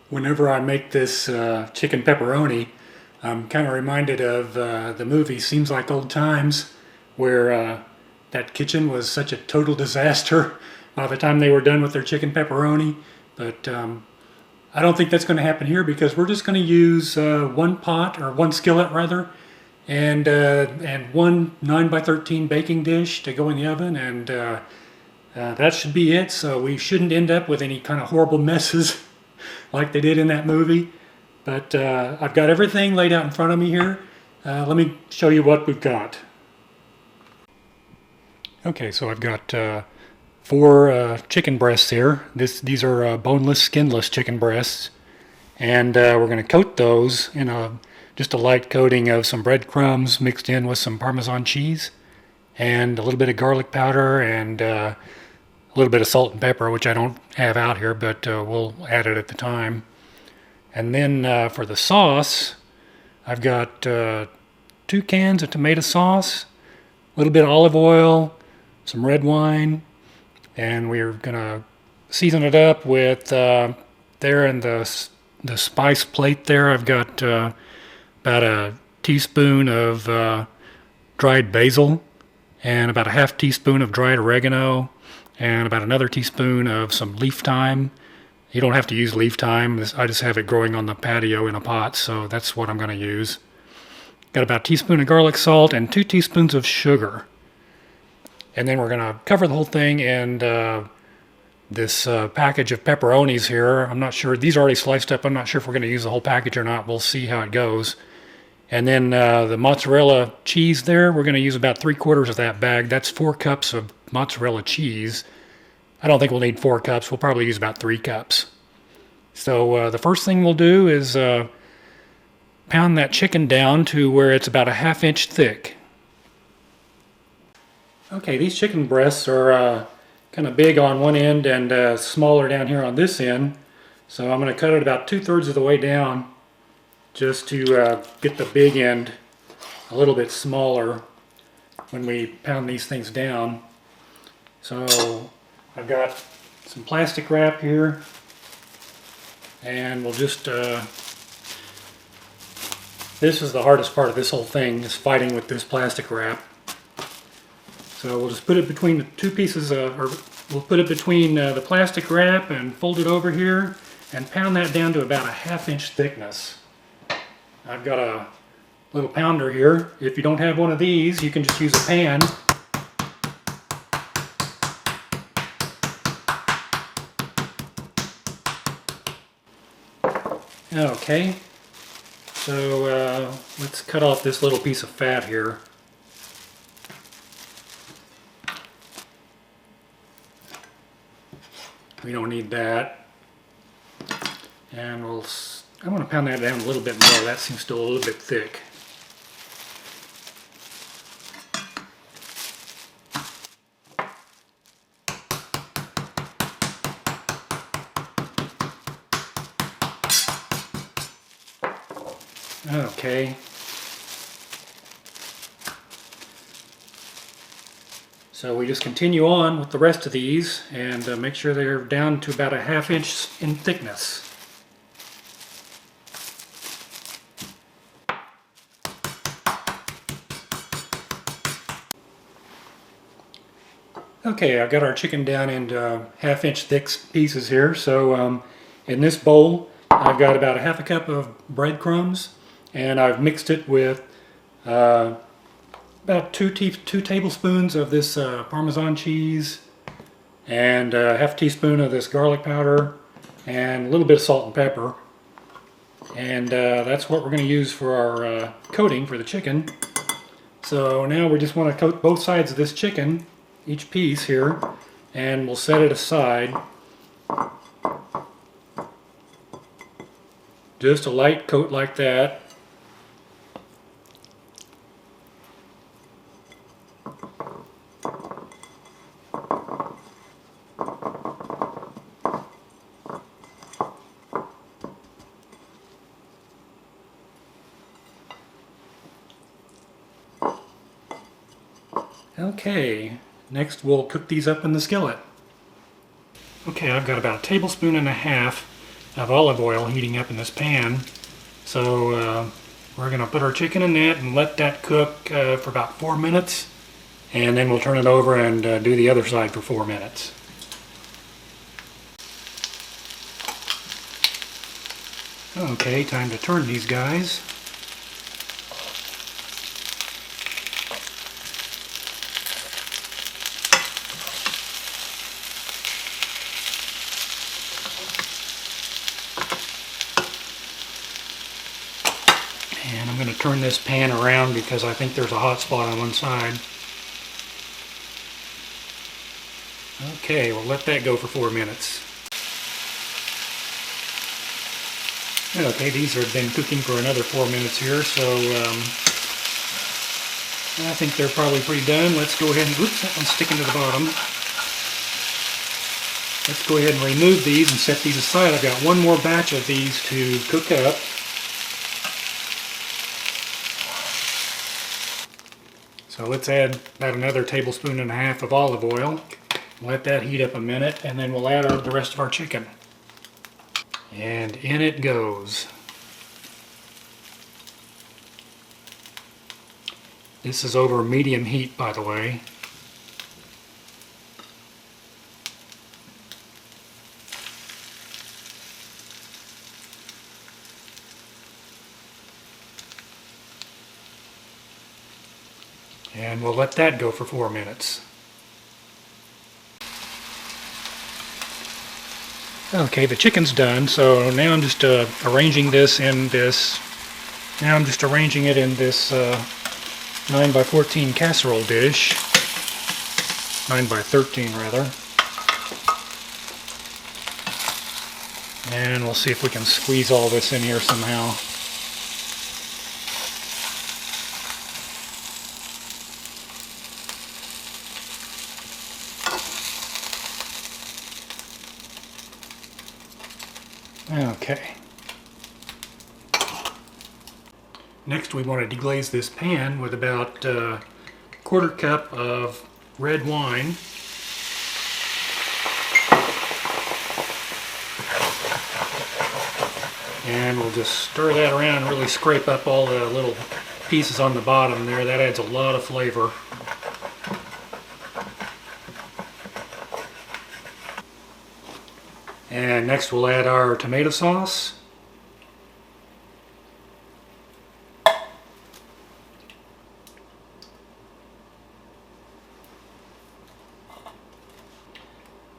Whenever I make this chicken pepperoni, I'm kind of reminded of the movie Seems Like Old Times, where that kitchen was such a total disaster by the time they were done with their chicken pepperoni. But I don't think that's going to happen here because we're just going to use one pot, or one skillet rather, and one 9 by 13 baking dish to go in the oven, and that should be it. So we shouldn't end up with any kind of horrible messes like they did in that movie. But I've got everything laid out in front of me here. Let me show you what we've got. Okay, so I've got four chicken breasts here. These are boneless, skinless chicken breasts. And we're going to coat those in just a light coating of some breadcrumbs mixed in with some Parmesan cheese and a little bit of garlic powder and a little bit of salt and pepper, which I don't have out here, but we'll add it at the time. And then for the sauce, I've got 2 cans of tomato sauce, a little bit of olive oil, some red wine, and we're going to season it up with, there in the spice plate there, I've got about a teaspoon of dried basil and about a half teaspoon of dried oregano and about another teaspoon of some leaf thyme. You don't have to use leaf thyme. I just have it growing on the patio in a pot, so that's what I'm going to use. Got about a teaspoon of garlic salt and 2 teaspoons of sugar. And then we're going to cover the whole thing in this package of pepperonis here. I'm not sure. These are already sliced up. I'm not sure if we're going to use the whole package or not. We'll see how it goes. And then the mozzarella cheese there, we're going to use about 3/4 of that bag. That's 4 cups of mozzarella cheese. I don't think we'll need 4 cups. We'll probably use about 3 cups. So the first thing we'll do is pound that chicken down to where it's about a 1/2 inch thick. Okay, these chicken breasts are kind of big on one end and smaller down here on this end. So I'm going to cut it about 2/3 of the way down just to get the big end a little bit smaller when we pound these things down. So I've got some plastic wrap here, and we'll just, this is the hardest part of this whole thing, is fighting with this plastic wrap. So we'll just put it between the 2 pieces, or we'll put it between the plastic wrap and fold it over here and pound that down to about a 1/2 inch thickness. I've got a little pounder here. If you don't have one of these, you can just use a pan. Okay, so let's cut off this little piece of fat here. We don't need that. And I want to pound that down a little bit more. That seems still a little bit thick. Okay. So we just continue on with the rest of these and make sure they're down to about a 1/2 inch in thickness. Okay, I've got our chicken down into 1/2 inch thick pieces here. So in this bowl, I've got about a 1/2 cup of breadcrumbs, and I've mixed it with about 2 tablespoons of this Parmesan cheese and a 1/2 teaspoon of this garlic powder and a little bit of salt and pepper. And that's what we're going to use for our coating for the chicken. So now we just want to coat both sides of this chicken, each piece here, and we'll set it aside. Just a light coat like that. Okay, next we'll cook these up in the skillet. Okay, I've got about 1.5 tablespoons of olive oil heating up in this pan. So we're going to put our chicken in that and let that cook for about 4 minutes. And then we'll turn it over and do the other side for 4 minutes. Okay, time to turn these guys. And I'm going to turn this pan around because I think there's a hot spot on one side. Okay, we'll let that go for 4 minutes. Okay, these have been cooking for another 4 minutes here, so I think they're probably pretty done. Let's go ahead and, oops, that one's sticking to the bottom. Let's go ahead and remove these and set these aside. I've got one more batch of these to cook up. So let's add about another tablespoon and a half of olive oil. Let that heat up a minute, and then we'll add the rest of our chicken. And in it goes. This is over medium heat, by the way. And we'll let that go for 4 minutes. Okay, the chicken's done, so now I'm just arranging this in this. Now I'm just arranging it in this 9x14 casserole dish. 9x13 rather. And we'll see if we can squeeze all this in here somehow. Okay. Next we want to deglaze this pan with about a quarter cup of red wine. And we'll just stir that around and really scrape up all the little pieces on the bottom there. That adds a lot of flavor. And next we'll add our tomato sauce.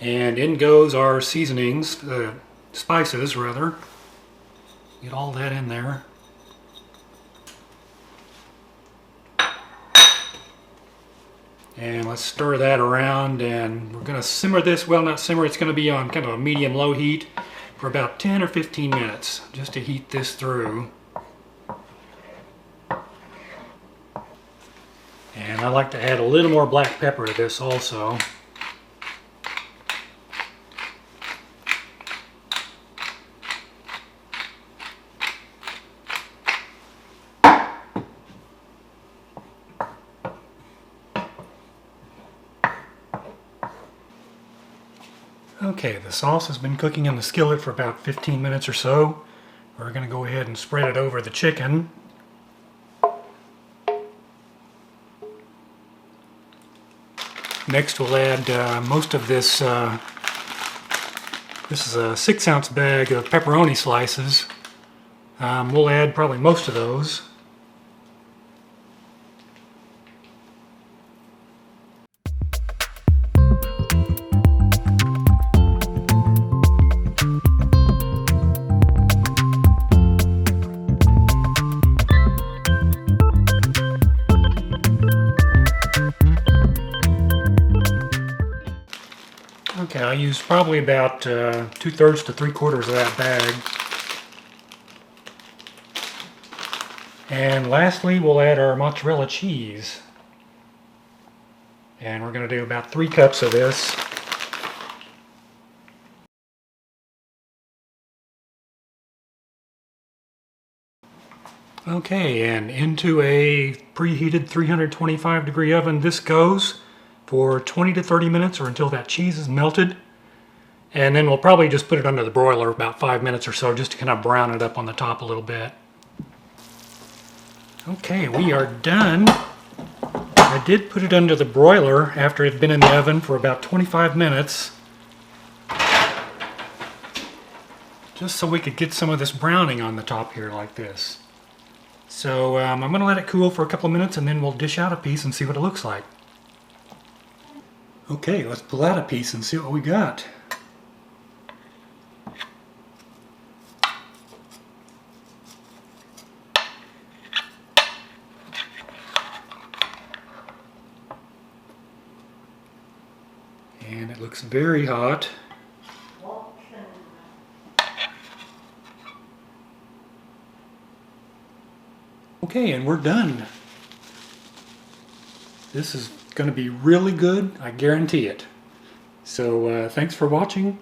And in goes our seasonings, spices rather. Get all that in there. And let's stir that around, and we're going to simmer this, well, not simmer, it's going to be on kind of a medium-low heat for about 10 or 15 minutes, just to heat this through. And I like to add a little more black pepper to this also. Okay, the sauce has been cooking in the skillet for about 15 minutes or so. We're going to go ahead and spread it over the chicken. Next we'll add most of this, this is a 6-ounce bag of pepperoni slices. We'll add probably most of those. Okay, I use probably about 2/3 to 3/4 of that bag. And lastly, we'll add our mozzarella cheese. And we're going to do about 3 cups of this. Okay, and into a preheated 325-degree oven this goes for 20 to 30 minutes, or until that cheese is melted. And then we'll probably just put it under the broiler about 5 minutes or so just to kind of brown it up on the top a little bit. Okay, we are done. I did put it under the broiler after it had been in the oven for about 25 minutes. Just so we could get some of this browning on the top here like this. So I'm going to let it cool for a couple of minutes and then we'll dish out a piece and see what it looks like. Okay, let's pull out a piece and see what we got. And it looks very hot. Okay, and we're done. This is going to be really good, I guarantee it. So thanks for watching.